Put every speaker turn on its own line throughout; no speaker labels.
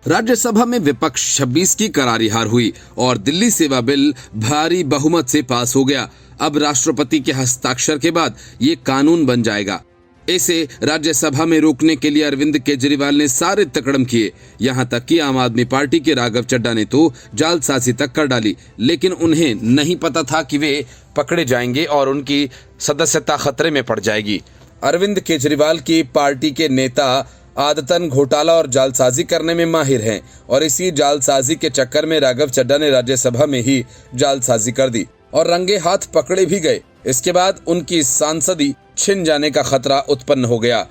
राज्यसभा में विपक्ष 26 की करारी हार हुई और दिल्ली सेवा बिल भारी बहुमत से पास हो गया। अब राष्ट्रपति के हस्ताक्षर के बाद ये कानून बन जाएगा। इसे राज्यसभा में रोकने के लिए अरविंद केजरीवाल ने सारे तकड़म किए। यहां तक कि आम आदमी पार्टी के राघव चड्ढा ने तो जालसाजी तक कर डाली, लेकिन उन्हें नहीं पता था कि वे पकड़े जाएंगे और उनकी सदस्यता खतरे में पड़ जाएगी। अरविंद केजरीवाल की पार्टी के नेता आदतन घोटाला और जालसाजी करने में माहिर हैं और इसी जालसाजी के चक्कर में राघव चड्ढा ने राज्यसभा में ही जालसाजी कर दी और रंगे हाथ पकड़े भी गए। इसके बाद उनकी सांसदी छिन जाने का खतरा उत्पन्न हो गया।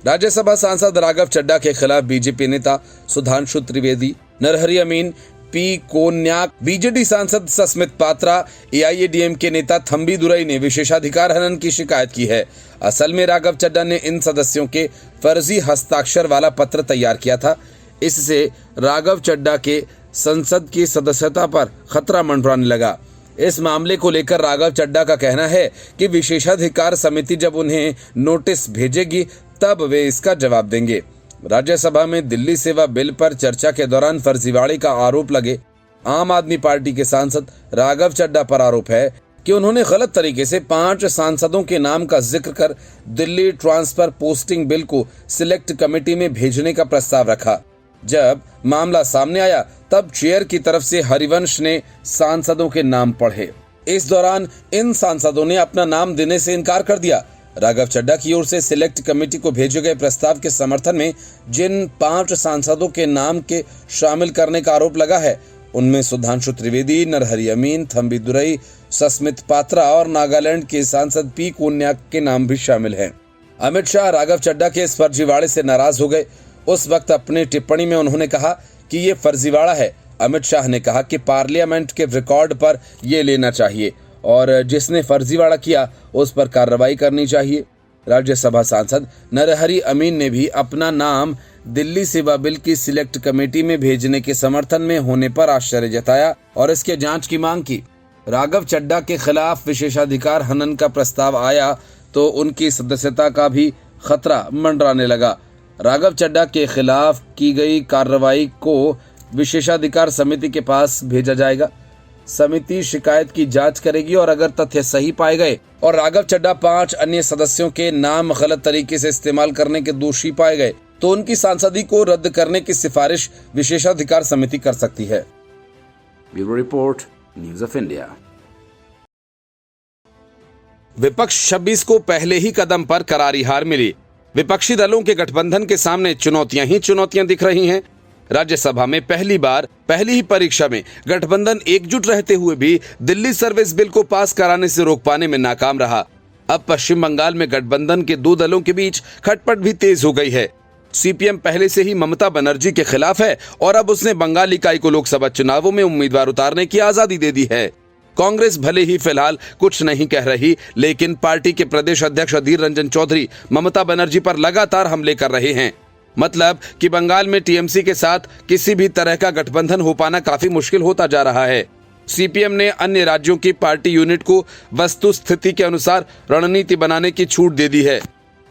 राज्यसभा सांसद राघव चड्ढा के खिलाफ बीजेपी नेता सुधांशु त्रिवेदी, नरहरि अमीन, पी कोन्याक, बीजेडी सांसद सस्मित पात्रा, एआईएडीएम के नेता थंबी दुरई ने विशेषाधिकार हनन की शिकायत की है। असल में राघव चड्ढा ने इन सदस्यों के फर्जी हस्ताक्षर वाला पत्र तैयार किया था। इससे राघव चड्ढा के संसद की सदस्यता पर खतरा मंडराने लगा। इस मामले को लेकर राघव चड्ढा का कहना है कि विशेषाधिकार समिति जब उन्हें नोटिस भेजेगी तब वे इसका जवाब देंगे। राज्यसभा में दिल्ली सेवा बिल पर चर्चा के दौरान फर्जीवाड़े का आरोप लगे आम आदमी पार्टी के सांसद राघव चड्ढा पर आरोप है कि उन्होंने गलत तरीके से 5 सांसदों के नाम का जिक्र कर दिल्ली ट्रांसफर पोस्टिंग बिल को सिलेक्ट कमेटी में भेजने का प्रस्ताव रखा। जब मामला सामने आया तब चेयर की तरफ से हरिवंश ने सांसदों के नाम पढ़े। इस दौरान इन सांसदों ने अपना नाम देने से इनकार कर दिया। राघव चड्ढा की ओर से सिलेक्ट कमेटी को भेजे गए प्रस्ताव के समर्थन में जिन 5 सांसदों के नाम के शामिल करने का आरोप लगा है उनमें सुधांशु त्रिवेदी, नरहरि अमीन, थंबी दुरई, सस्मित पात्रा और नागालैंड के सांसद पी कोन्याक के नाम भी शामिल हैं। अमित शाह राघव चड्ढा के इस फर्जीवाड़े से नाराज हो गए। उस वक्त अपनी टिप्पणी में उन्होंने कहा कि ये फर्जीवाड़ा है। अमित शाह ने कहा कि पार्लियामेंट के रिकॉर्ड पर ये लेना चाहिए और जिसने फर्जीवाड़ा किया उस पर कार्रवाई करनी चाहिए। राज्यसभा सांसद नरहरि अमीन ने भी अपना नाम दिल्ली सेवा बिल की सिलेक्ट कमेटी में भेजने के समर्थन में होने पर आश्चर्य जताया और इसके जांच की मांग की। राघव चड्ढा के खिलाफ विशेषाधिकार हनन का प्रस्ताव आया तो उनकी सदस्यता का भी खतरा मंडराने लगा। राघव चड्ढा के खिलाफ की गई कार्रवाई को विशेषाधिकार समिति के पास भेजा जाएगा। समिति शिकायत की जांच करेगी और अगर तथ्य सही पाए गए और राघव चड्ढा 5 अन्य सदस्यों के नाम गलत तरीके से इस्तेमाल करने के दोषी पाए गए तो उनकी सांसदी को रद्द करने की सिफारिश विशेषाधिकार समिति कर सकती है। Bureau report, news of India. विपक्ष 26 को पहले ही कदम पर करारी हार मिली। विपक्षी दलों के गठबंधन के सामने चुनौतियां ही चुनौतियां दिख रही हैं। राज्यसभा में पहली बार पहली ही परीक्षा में गठबंधन एकजुट रहते हुए भी दिल्ली सर्विस बिल को पास कराने से रोक पाने में नाकाम रहा। अब पश्चिम बंगाल में गठबंधन के 2 दलों के बीच खटपट भी तेज हो गई है। सीपीएम पहले से ही ममता बनर्जी के खिलाफ है और अब उसने बंगाल इकाई को लोकसभा चुनावों में उम्मीदवार उतारने की आजादी दे दी है। कांग्रेस भले ही फिलहाल कुछ नहीं कह रही, लेकिन पार्टी के प्रदेश अध्यक्ष अधीर रंजन चौधरी ममता बनर्जी पर लगातार हमले कर रहे हैं। मतलब कि बंगाल में टीएमसी के साथ किसी भी तरह का गठबंधन हो पाना काफी मुश्किल होता जा रहा है। सीपीएम ने अन्य राज्यों की पार्टी यूनिट को वस्तुस्थिति के अनुसार रणनीति बनाने की छूट दे दी है।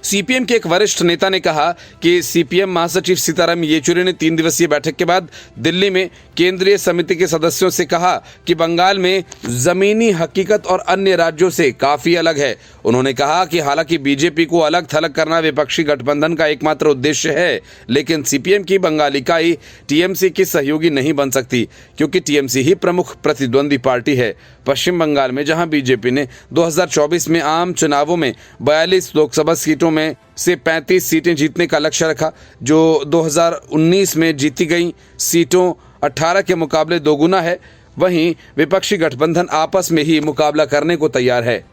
सीपीएम के एक वरिष्ठ नेता ने कहा कि सीपीएम महासचिव सीताराम येचुरी ने 3 दिवसीय बैठक के बाद दिल्ली में केंद्रीय समिति के सदस्यों से कहा कि बंगाल में जमीनी हकीकत और अन्य राज्यों से काफी अलग है। उन्होंने कहा कि हालांकि बीजेपी को अलग थलग करना विपक्षी गठबंधन का एकमात्र उद्देश्य है, लेकिन सीपीएम की बंगाल इकाई टीएमसी की सहयोगी नहीं बन सकती क्योंकि टीएमसी ही प्रमुख प्रतिद्वंदी पार्टी है। पश्चिम बंगाल में जहां बीजेपी ने 2024 में आम चुनावों में 42 लोकसभा सीटों में से 35 सीटें जीतने का लक्ष्य रखा, जो 2019 में जीती गई सीटों 18 के मुकाबले दोगुना है, वहीं विपक्षी गठबंधन आपस में ही मुकाबला करने को तैयार है।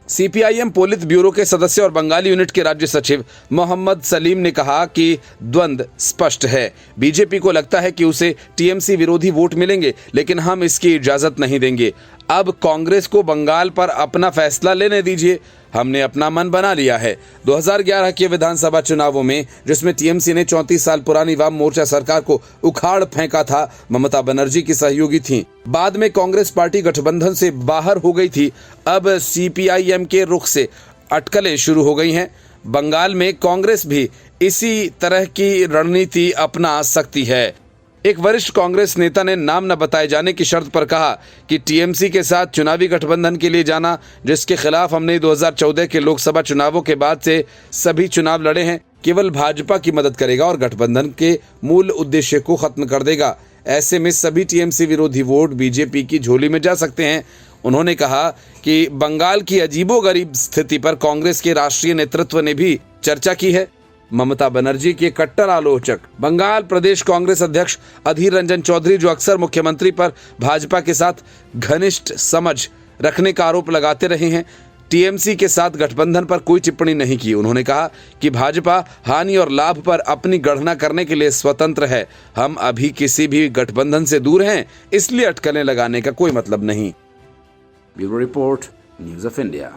सीपीआईएम पोलित ब्यूरो के सदस्य और बंगाल यूनिट के राज्य सचिव मोहम्मद सलीम ने कहा कि द्वंद्व स्पष्ट है। बीजेपी को लगता है कि उसे टीएमसी विरोधी वोट मिलेंगे, लेकिन हम इसकी इजाजत नहीं देंगे। अब कांग्रेस को बंगाल पर अपना फैसला लेने दीजिए, हमने अपना मन बना लिया है। 2011 के विधानसभा चुनावों में जिसमें टीएमसी ने 34 साल पुरानी वाम मोर्चा सरकार को उखाड़ फेंका था, ममता बनर्जी की सहयोगी थी। बाद में कांग्रेस पार्टी गठबंधन से बाहर हो गई थी। अब सीपीआईएम के रुख से अटकलें शुरू हो गई हैं। बंगाल में कांग्रेस भी इसी तरह की रणनीति अपना सकती है। एक वरिष्ठ कांग्रेस नेता ने नाम न बताए जाने की शर्त पर कहा कि टीएमसी के साथ चुनावी गठबंधन के लिए जाना, जिसके खिलाफ हमने 2014 के लोकसभा चुनावों के बाद से सभी चुनाव लड़े हैं, केवल भाजपा की मदद करेगा और गठबंधन के मूल उद्देश्य को खत्म कर देगा। ऐसे में सभी टीएमसी विरोधी वोट बीजेपी की झोली में जा सकते हैं। उन्होंने कहा कि बंगाल की अजीबोगरीब स्थिति पर कांग्रेस के राष्ट्रीय नेतृत्व ने भी चर्चा की है। ममता बनर्जी के कट्टर आलोचक बंगाल प्रदेश कांग्रेस अध्यक्ष अधीर रंजन चौधरी, जो अक्सर मुख्यमंत्री पर भाजपा के साथ घनिष्ठ समझ रखने का आरोप लगाते रहे हैं, टीएमसी के साथ गठबंधन पर कोई टिप्पणी नहीं की। उन्होंने कहा कि भाजपा हानि और लाभ पर अपनी गणना करने के लिए स्वतंत्र है। हम अभी किसी भी गठबंधन से दूर हैं, इसलिए अटकलें लगाने का कोई मतलब नहीं। Bureau report, news of India.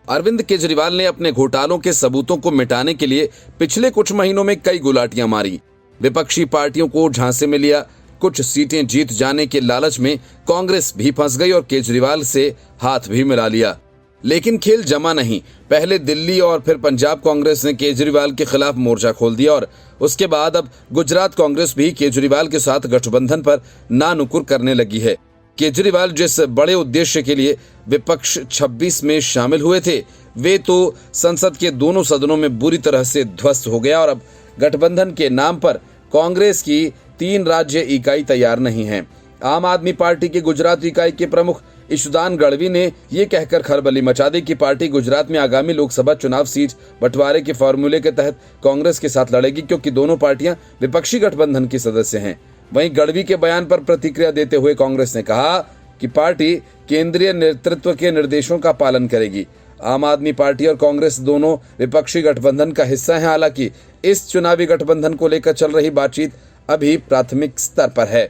Arvind Kejriwal ने अपने घोटालों के सबूतों को मिटाने के लिए पिछले कुछ महीनों में कई गुलाटियां मारी। विपक्षी पार्टियों को झांसे में लिया, कुछ सीटें जीत जाने के लालच में कांग्रेस भी फंस गई और केजरीवाल से हाथ भी मिला लिया। लेकिन खेल जमा नहीं। पहले दिल्ली और फिर पंजाब कांग्रेस ने केजरीवाल के खिलाफ मोर्चा खोल दिया और उसके बाद अब गुजरात कांग्रेस भी केजरीवाल के साथ गठबंधन पर नानुकुर करने लगी है। केजरीवाल जिस बड़े उद्देश्य के लिए विपक्ष 26 में शामिल हुए थे, वे तो संसद के दोनों सदनों में बुरी तरह से ध्वस्त हो गया और अब गठबंधन के नाम पर कांग्रेस की 3 राज्य इकाई तैयार नहीं है। आम आदमी पार्टी की गुजरात इकाई के प्रमुख ईशुदान गढ़वी ने ये कहकर खलबली मचा दी कि पार्टी गुजरात में आगामी लोकसभा चुनाव सीट बंटवारे के फॉर्मूले के तहत कांग्रेस के साथ लड़ेगी, क्योंकि दोनों पार्टियां विपक्षी गठबंधन की सदस्य हैं। वहीं गढ़वी के बयान पर प्रतिक्रिया देते हुए कांग्रेस ने कहा कि पार्टी केंद्रीय नेतृत्व के निर्देशों का पालन करेगी। आम आदमी पार्टी और कांग्रेस दोनों विपक्षी गठबंधन का हिस्सा हैं। हालांकि इस चुनावी गठबंधन को लेकर चल रही बातचीत अभी प्राथमिक स्तर पर है।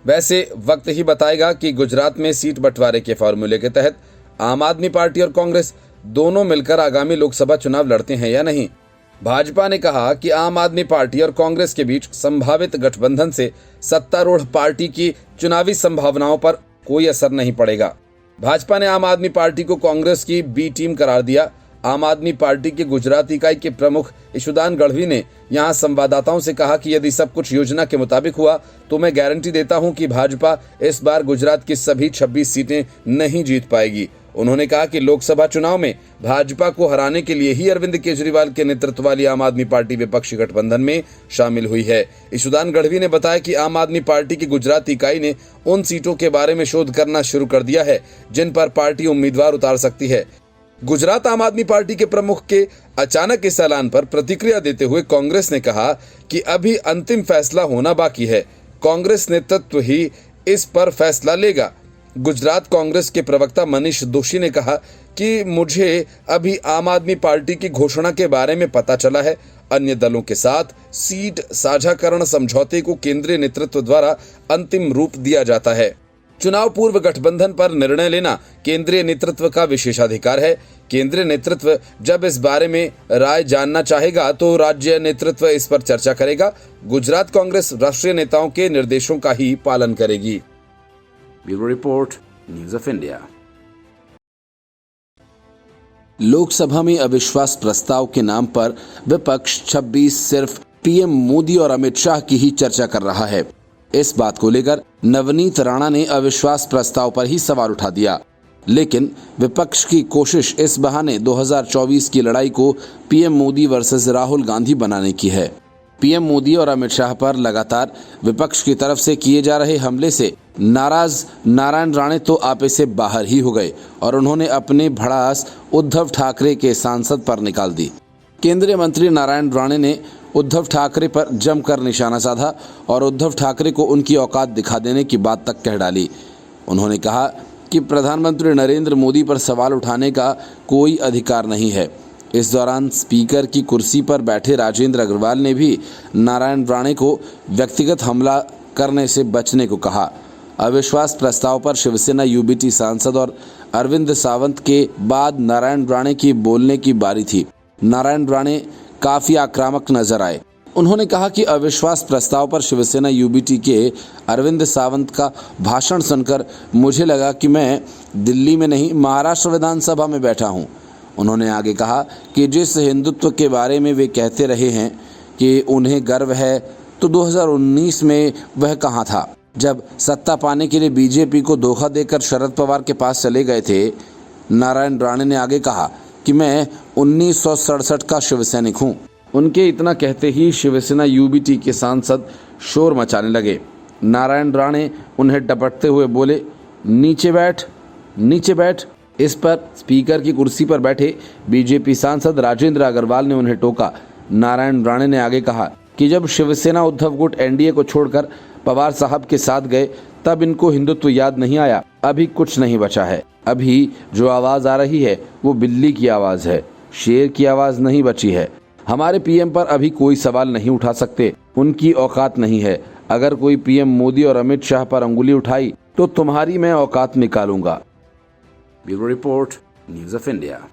वैसे वक्त ही बताएगा कि गुजरात में सीट बंटवारे के फॉर्मूले के तहत आम आदमी पार्टी और कांग्रेस दोनों मिलकर आगामी लोकसभा चुनाव लड़ते हैं या नहीं। भाजपा ने कहा कि आम आदमी पार्टी और कांग्रेस के बीच संभावित गठबंधन से सत्तारूढ़ पार्टी की चुनावी संभावनाओं पर कोई असर नहीं पड़ेगा। भाजपा ने आम आदमी पार्टी को कांग्रेस की बी टीम करार दिया। आम आदमी पार्टी के गुजरात इकाई के प्रमुख ईशुदान गढ़वी ने यहां संवाददाताओं से कहा कि यदि सब कुछ योजना के मुताबिक हुआ तो मैं गारंटी देता हूं कि भाजपा इस बार गुजरात की सभी 26 सीटें नहीं जीत पाएगी। उन्होंने कहा कि लोकसभा चुनाव में भाजपा को हराने के लिए ही अरविंद केजरीवाल के नेतृत्व वाली आम आदमी पार्टी विपक्षी गठबंधन में शामिल हुई है। ईशुदान गढ़वी ने बताया कि आम आदमी पार्टी की गुजरात इकाई ने उन सीटों के बारे में शोध करना शुरू कर दिया है जिन पर पार्टी उम्मीदवार उतार सकती है। गुजरात आम आदमी पार्टी के प्रमुख के अचानक इस ऐलान पर प्रतिक्रिया देते हुए कांग्रेस ने कहा कि अभी अंतिम फैसला होना बाकी है। कांग्रेस नेतृत्व ही इस पर फैसला लेगा। गुजरात कांग्रेस के प्रवक्ता मनीष दोशी ने कहा कि मुझे अभी आम आदमी पार्टी की घोषणा के बारे में पता चला है। अन्य दलों के साथ सीट साझाकरण समझौते को केंद्रीय नेतृत्व द्वारा अंतिम रूप दिया जाता है। चुनाव पूर्व गठबंधन पर निर्णय लेना केंद्रीय नेतृत्व का विशेषाधिकार है। केंद्रीय नेतृत्व जब इस बारे में राय जानना चाहेगा तो राज्य नेतृत्व इस पर चर्चा करेगा। गुजरात कांग्रेस राष्ट्रीय नेताओं के निर्देशों का ही पालन करेगी। Bureau report, news of India. Lok Sabha में अविश्वास प्रस्ताव के नाम पर विपक्ष 26 सिर्फ पीएम मोदी और अमित शाह की ही चर्चा कर रहा है। इस बात को लेकर नवनीत राणा ने अविश्वास प्रस्ताव पर ही सवाल उठा दिया, लेकिन विपक्ष की कोशिश इस बहाने 2024 की लड़ाई को पीएम मोदी वर्सेस राहुल गांधी बनाने की है। पीएम मोदी और अमित शाह पर लगातार विपक्ष की तरफ से किए जा रहे हमले से नाराज नारायण राणे तो आपे से बाहर ही हो गए और उन्होंने अपनी भड़ास उद्धव ठाकरे के सांसद पर निकाल दी। केंद्रीय मंत्री नारायण राणे ने उद्धव ठाकरे पर जमकर निशाना साधा और उद्धव ठाकरे को उनकी औकात दिखा देने की बात तक कह डाली। उन्होंने कहा कि प्रधानमंत्री नरेंद्र मोदी पर सवाल उठाने का कोई अधिकार नहीं है। इस दौरान स्पीकर की कुर्सी पर बैठे राजेंद्र अग्रवाल ने भी नारायण राणे को व्यक्तिगत हमला करने से बचने को कहा। अविश्वास प्रस्ताव पर शिवसेना यूबीटी सांसद और अरविंद सावंत के बाद नारायण राणे की बोलने की बारी थी। नारायण राणे काफी आक्रामक नजर आए। उन्होंने कहा कि अविश्वास प्रस्ताव पर शिवसेना यूबीटी के अरविंद सावंत का भाषण सुनकर मुझे लगा कि मैं दिल्ली में नहीं महाराष्ट्र विधानसभा में बैठा हूं। उन्होंने आगे कहा कि जिस हिंदुत्व के बारे में वे कहते रहे हैं
कि उन्हें गर्व है, तो 2019 में वह कहाँ था जब सत्ता पाने के लिए बीजेपी को धोखा देकर शरद पवार के पास चले गए थे। नारायण राणे ने आगे कहा कि मैं 1967 का शिवसैनिक हूँ। उनके इतना कहते ही शिवसेना यूबीटी के सांसद शोर मचाने लगे। नारायण राणे उन्हें डपटते हुए बोले, नीचे बैठ, नीचे बैठ। इस पर स्पीकर की कुर्सी पर बैठे बीजेपी सांसद राजेंद्र अग्रवाल ने उन्हें टोका। नारायण राणे ने आगे कहा कि जब शिवसेना उद्धव गुट एनडीए को छोड़कर पवार साहब के साथ गए तब इनको हिंदुत्व याद नहीं आया। अभी कुछ नहीं बचा है। अभी जो आवाज़ आ रही है वो बिल्ली की आवाज़ है, शेर की आवाज़ नहीं बची है। हमारे पीएम पर अभी कोई सवाल नहीं उठा सकते, उनकी औकात नहीं है। अगर कोई पीएम मोदी और अमित शाह पर अंगुली उठाई तो तुम्हारी मैं औकात निकालूंगा। Bureau report, news of India.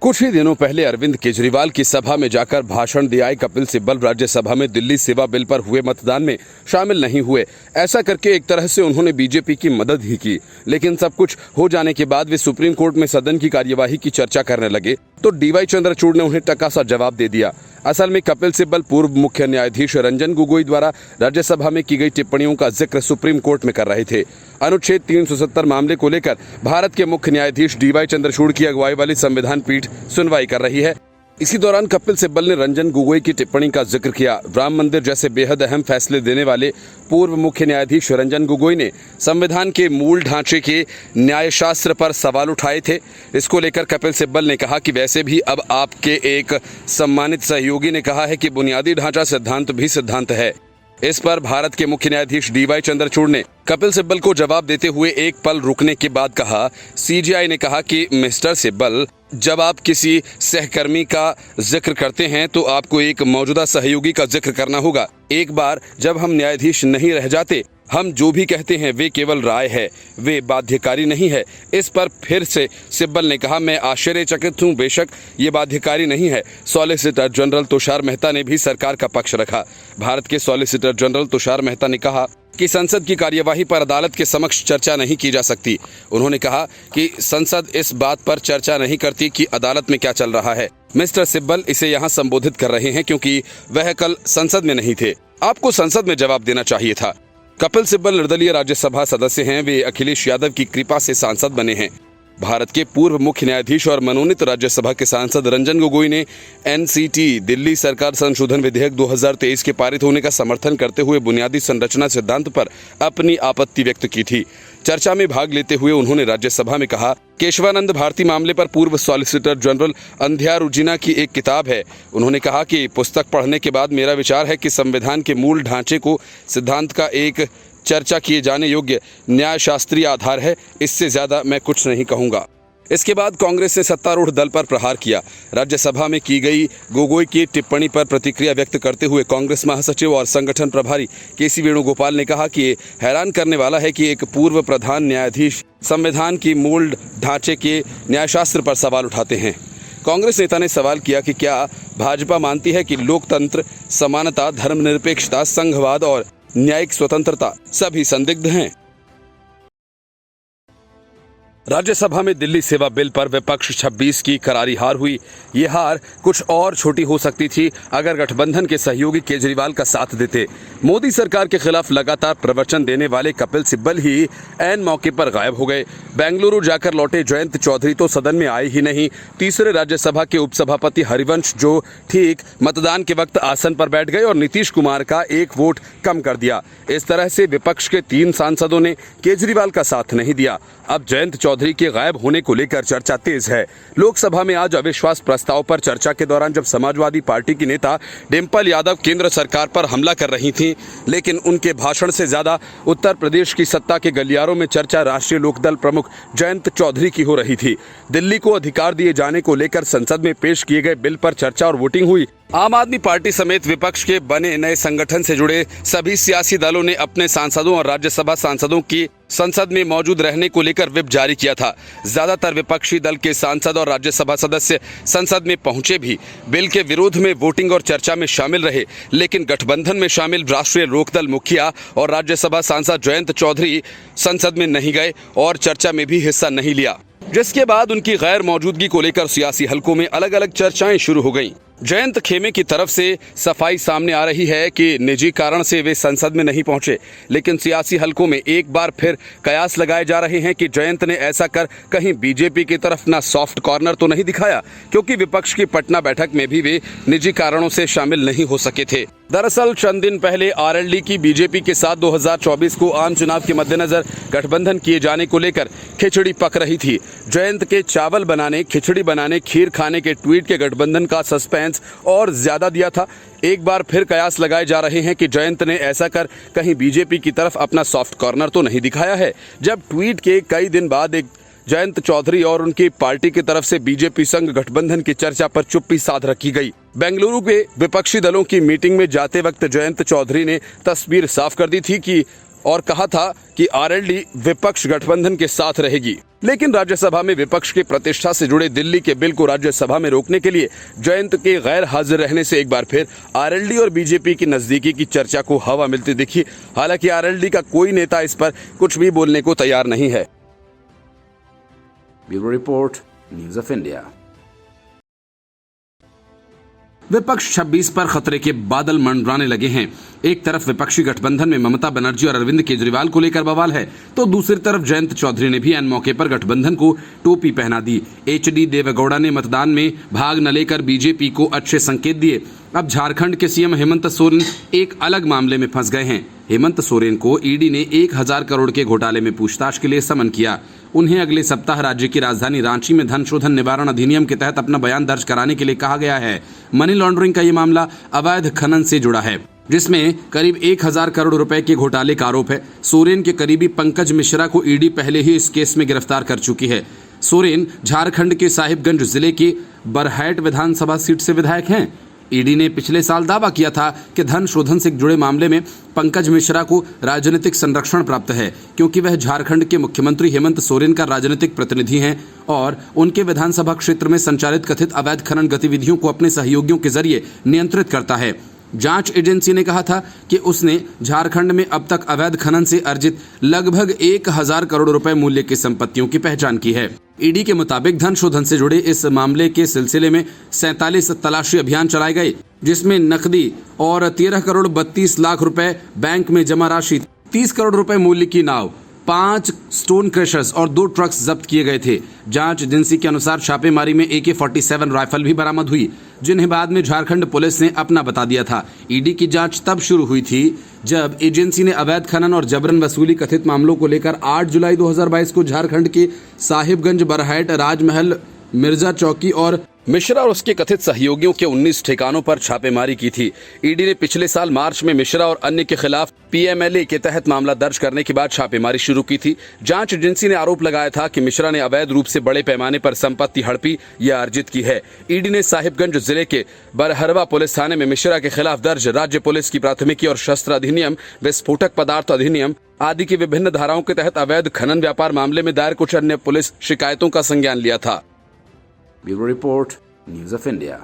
कुछ ही दिनों पहले अरविंद केजरीवाल की सभा में जाकर भाषण दिए आए कपिल सिब्बल राज्यसभा में दिल्ली सेवा बिल पर हुए मतदान में शामिल नहीं हुए। ऐसा करके एक तरह से उन्होंने बीजेपी की मदद ही की। लेकिन सब कुछ हो जाने के बाद वे सुप्रीम कोर्ट में सदन की कार्यवाही की चर्चा करने लगे तो डीवाई चंद्रचूड़ ने उन्हें टका सा जवाब दे दिया। असल में कपिल सिब्बल पूर्व मुख्य न्यायाधीश रंजन गोगोई द्वारा राज्यसभा में की गई टिप्पणियों का जिक्र सुप्रीम कोर्ट में कर रहे थे। अनुच्छेद 370 मामले को लेकर भारत के मुख्य न्यायाधीश डीवाई चंद्रचूड़ की अगुवाई वाली संविधान पीठ सुनवाई कर रही है। इसी दौरान कपिल सिब्बल ने रंजन गोगोई की टिप्पणी का जिक्र किया। राम मंदिर जैसे बेहद अहम फैसले देने वाले पूर्व मुख्य न्यायाधीश रंजन गोगोई ने संविधान के मूल ढांचे के न्यायशास्त्र पर सवाल उठाए थे। इसको लेकर कपिल सिब्बल ने कहा कि वैसे भी अब आपके एक सम्मानित सहयोगी ने कहा है कि बुनियादी ढांचा सिद्धांत भी सिद्धांत है। इस पर भारत के मुख्य न्यायाधीश डीवाई चंद्रचूड़ ने कपिल सिब्बल को जवाब देते हुए एक पल रुकने के बाद कहा, सीजीआई ने कहा कि मिस्टर सिब्बल, जब आप किसी सहकर्मी का जिक्र करते हैं तो आपको एक मौजूदा सहयोगी का जिक्र करना होगा। एक बार जब हम न्यायाधीश नहीं रह जाते, हम जो भी कहते हैं वे केवल राय है, वे बाध्यकारी नहीं है। इस पर फिर से सिब्बल ने कहा, मैं आश्चर्यचकित हूँ, बेशक ये बाध्यकारी नहीं है। सॉलिसिटर जनरल तुषार मेहता ने भी सरकार का पक्ष रखा। भारत के सॉलिसिटर जनरल तुषार मेहता ने कहा कि संसद की कार्यवाही पर अदालत के समक्ष चर्चा नहीं की जा सकती। उन्होंने कहा कि संसद इस बात पर चर्चा नहीं करती कि अदालत में क्या चल रहा है। मिस्टर सिब्बल इसे यहाँ संबोधित कर रहे हैं क्योंकि वह कल संसद में नहीं थे। आपको संसद में जवाब देना चाहिए था। कपिल सिब्बल निर्दलीय राज्यसभा सदस्य हैं। वे अखिलेश यादव की कृपा से सांसद बने हैं। भारत के पूर्व मुख्य न्यायाधीश और मनोनीत राज्यसभा के सांसद रंजन गोगोई ने एनसीटी दिल्ली सरकार संशोधन विधेयक 2023 के पारित होने का समर्थन करते हुए बुनियादी संरचना सिद्धांत पर अपनी आपत्ति व्यक्त की थी। चर्चा में भाग लेते हुए उन्होंने राज्यसभा में कहा, केशवानंद भारती मामले पर पूर्व सॉलिसिटर जनरल अंध्या रुजिना की एक किताब है। उन्होंने कहा कि पुस्तक पढ़ने के बाद मेरा विचार है कि संविधान के मूल ढांचे को सिद्धांत का एक चर्चा किए जाने योग्य न्यायशास्त्रीय आधार है। इससे ज्यादा मैं कुछ नहीं कहूंगा। इसके बाद कांग्रेस ने सत्तारूढ़ दल पर प्रहार किया। राज्यसभा में की गई गोगोई की टिप्पणी पर प्रतिक्रिया व्यक्त करते हुए कांग्रेस महासचिव और संगठन प्रभारी केसी वेणुगोपाल ने कहा कि हैरान करने वाला है कि एक पूर्व प्रधान न्यायाधीश संविधान की मूल ढांचे के न्यायशास्त्र पर सवाल उठाते हैं। कांग्रेस नेता ने सवाल किया कि क्या भाजपा मानती है कि लोकतंत्र, समानता, धर्मनिरपेक्षता, संघवाद और न्यायिक स्वतंत्रता सभी संदिग्ध हैं। राज्यसभा में दिल्ली सेवा बिल पर विपक्ष 26 की करारी हार हुई। ये हार कुछ और छोटी हो सकती थी अगर गठबंधन के सहयोगी केजरीवाल का साथ देते। मोदी सरकार के खिलाफ लगातार प्रवचन देने वाले कपिल सिब्बल ही ऐन मौके पर गायब हो गए। बेंगलुरु जाकर लौटे जयंत चौधरी तो सदन में आए ही नहीं। तीसरे राज्यसभा के उपसभापति हरिवंश जो ठीक मतदान के वक्त आसन पर बैठ गए और नीतीश कुमार का एक वोट कम कर दिया। इस तरह से विपक्ष के 3 सांसदों ने केजरीवाल का साथ नहीं दिया। अब जयंत चौधरी के गायब होने को लेकर चर्चा तेज है। लोकसभा में आज अविश्वास प्रस्ताव पर चर्चा के दौरान जब समाजवादी पार्टी की नेता डिम्पल यादव केंद्र सरकार पर हमला कर रही थीं, लेकिन उनके भाषण से ज्यादा उत्तर प्रदेश की सत्ता के गलियारों में चर्चा राष्ट्रीय लोकदल प्रमुख जयंत चौधरी की हो रही थी। दिल्ली को अधिकार दिए जाने को लेकर संसद में पेश किए गए बिल पर चर्चा और वोटिंग हुई। आम आदमी पार्टी समेत विपक्ष के बने नए संगठन से जुड़े सभी सियासी दलों ने अपने सांसदों और राज्यसभा सांसदों की संसद में मौजूद रहने को लेकर व्हिप जारी किया था। ज्यादातर विपक्षी दल के सांसद और राज्यसभा सदस्य संसद में पहुंचे भी बिल के विरोध में वोटिंग और चर्चा में शामिल रहे, लेकिन गठबंधन में शामिल राष्ट्रीय लोकदल मुखिया और राज्यसभा सांसद जयंत चौधरी संसद में नहीं गए और चर्चा में भी हिस्सा नहीं लिया, जिसके बाद उनकी गैर मौजूदगी को लेकर सियासी हलकों में अलग अलग चर्चाएं शुरू हो गईं। जयंत खेमे की तरफ से सफाई सामने आ रही है कि निजी कारण से वे संसद में नहीं पहुंचे, लेकिन सियासी हलकों में एक बार फिर कयास लगाए जा रहे हैं कि जयंत ने ऐसा कर कहीं बीजेपी की तरफ ना सॉफ्ट कॉर्नर तो नहीं दिखाया, क्योंकि विपक्ष की पटना बैठक में भी वे निजी कारणों से शामिल नहीं हो सके थे। दरअसल चंद दिन पहले आरएलडी की बीजेपी के साथ 2024 को आम चुनाव के मद्देनजर गठबंधन किए जाने को लेकर खिचड़ी पक रही थी। जयंत के चावल बनाने, खिचड़ी बनाने, खीर खाने के ट्वीट के गठबंधन का सस्पेंस और ज्यादा दिया था। एक बार फिर कयास लगाए जा रहे हैं कि जयंत ने ऐसा कर कहीं बीजेपी की तरफ अपना सॉफ्ट कॉर्नर तो नहीं दिखाया है, जब ट्वीट के कई दिन बाद एक जयंत चौधरी और उनकी पार्टी की तरफ से बीजेपी संग गठबंधन की चर्चा पर चुप्पी साध रखी गई। बेंगलुरु के विपक्षी दलों की मीटिंग में जाते वक्त जयंत चौधरी ने तस्वीर साफ कर दी थी कि और कहा था कि आरएलडी विपक्ष गठबंधन के साथ रहेगी, लेकिन राज्यसभा में विपक्ष की प्रतिष्ठा से जुड़े दिल्ली के बिल को राज्यसभा में रोकने के लिए जयंत के गैर हाजिर रहने से एक बार फिर आरएलडी और बीजेपी की नजदीकी की चर्चा को हवा मिलती दिखी। हालांकि आरएलडी का कोई नेता इस पर कुछ भी बोलने को तैयार नहीं है।
Bureau report, news of India.
विपक्ष 26 पर खतरे के बादल मंडराने लगे हैं। एक तरफ विपक्षी गठबंधन में ममता बनर्जी और अरविंद केजरीवाल को लेकर बवाल है, तो दूसरी तरफ जयंत चौधरी ने भी एन मौके पर गठबंधन को टोपी पहना दी। एचडी देवेगौड़ा ने मतदान में भाग न लेकर बीजेपी को अच्छे संकेत दिए। अब झारखंड के सीएम हेमंत सोरेन एक अलग मामले में फंस गए हैं। हेमंत सोरेन को ईडी ने 1000 करोड़ के घोटाले में पूछताछ के लिए समन किया। उन्हें अगले सप्ताह राज्य की राजधानी रांची में धन शोधन निवारण अधिनियम के तहत अपना बयान दर्ज कराने के लिए कहा गया है। मनी लॉन्ड्रिंग का ये मामला अवैध खनन से जुड़ा है, जिसमें करीब 1000 करोड़ रुपए के घोटाले का आरोप है। सोरेन के करीबी पंकज मिश्रा को ईडी पहले ही इस केस में गिरफ्तार कर चुकी है। सोरेन झारखंड के साहिबगंज जिले की बरहैट विधानसभा सीट से विधायक हैं। ईडी ने पिछले साल दावा किया था कि धन शोधन से जुड़े मामले में पंकज मिश्रा को राजनीतिक संरक्षण प्राप्त है, क्योंकि वह झारखंड के मुख्यमंत्री हेमंत सोरेन का राजनीतिक प्रतिनिधि हैं और उनके विधानसभा क्षेत्र में संचालित कथित अवैध खनन गतिविधियों को अपने सहयोगियों के जरिए नियंत्रित करता है। जांच एजेंसी ने कहा था कि उसने झारखंड में अब तक अवैध खनन से अर्जित लगभग 1000 करोड़ रुपए मूल्य की संपत्तियों की पहचान की है। ईडी के मुताबिक धन शोधन से जुड़े इस मामले के सिलसिले में 47 तलाशी अभियान चलाए गए, जिसमें नकदी और 13 करोड़ 32 लाख रुपए बैंक में जमा राशि, 30 करोड़ रुपए मूल्य की नाव, 5 स्टोन क्रशर्स और 2 ट्रक्स जब्त किए गए थे। जांच एजेंसी के अनुसार छापेमारी में AK-47 राइफल भी बरामद हुई, जिन्हें बाद में झारखंड पुलिस ने अपना बता दिया था। ईडी की जांच तब शुरू हुई थी जब एजेंसी ने अवैध खनन और जबरन वसूली कथित मामलों को लेकर 8 जुलाई 2022 को झारखंड के साहिबगंज, बरहैट, राजमहल, मिर्जा चौकी और मिश्रा और उसके कथित सहयोगियों के 19 ठिकानों पर छापेमारी की थी। ईडी ने पिछले साल मार्च में मिश्रा और अन्य के खिलाफ PMLA के तहत मामला दर्ज करने के बाद छापेमारी शुरू की थी। जांच एजेंसी ने आरोप लगाया था कि मिश्रा ने अवैध रूप से बड़े पैमाने पर संपत्ति हड़पी या अर्जित की है। ईडी ने साहिबगंज जिले के बरहरवा पुलिस थाने में मिश्रा के खिलाफ दर्ज राज्य पुलिस की प्राथमिकी और शस्त्र अधिनियम, विस्फोटक पदार्थ अधिनियम आदि की विभिन्न धाराओं के तहत अवैध खनन व्यापार मामले में दायर कुछ अन्य पुलिस शिकायतों का संज्ञान लिया था।
Bureau report, news of India.